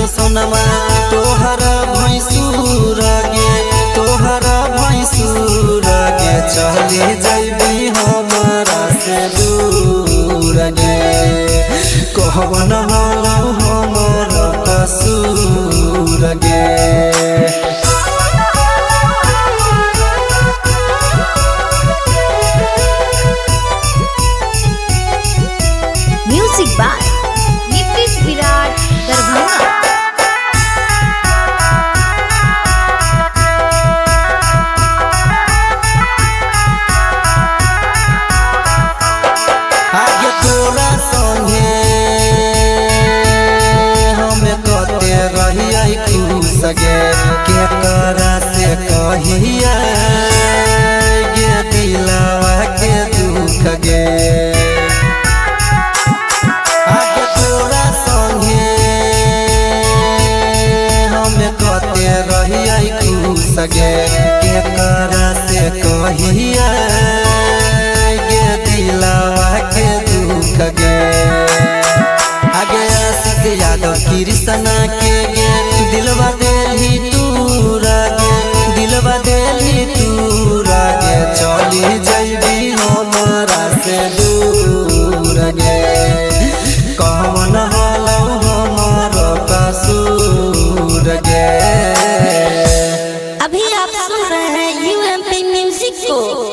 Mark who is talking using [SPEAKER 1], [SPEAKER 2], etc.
[SPEAKER 1] तो सोनमा तोहरा भैंसुर गे तोहरा भैंसुर गे चली जैबी हमारा से दूर गे कहवन हलो हमर कसूर गे।
[SPEAKER 2] म्यूजिक बाय नीतीश विराट दरभंगा।
[SPEAKER 1] आगे तोरा संगे हमें कते रहिए खुश गे केकरा से कहिए गे दिलवा के दुख गे। आगे तोरा संगे हमें कते रहिए खुश गे केकरा से कहिए गे दिलवा के दुख गे। आगे आशिक यादव कृष्णा के गे दिलवा देली तूरा गे दिलवा देली तूरा गे चली जैबी हमारा से दूर गे कौन हलो हमार कसूर गे।
[SPEAKER 2] अभी आप सुन रहे हैं यूएमपी म्यूजिक को।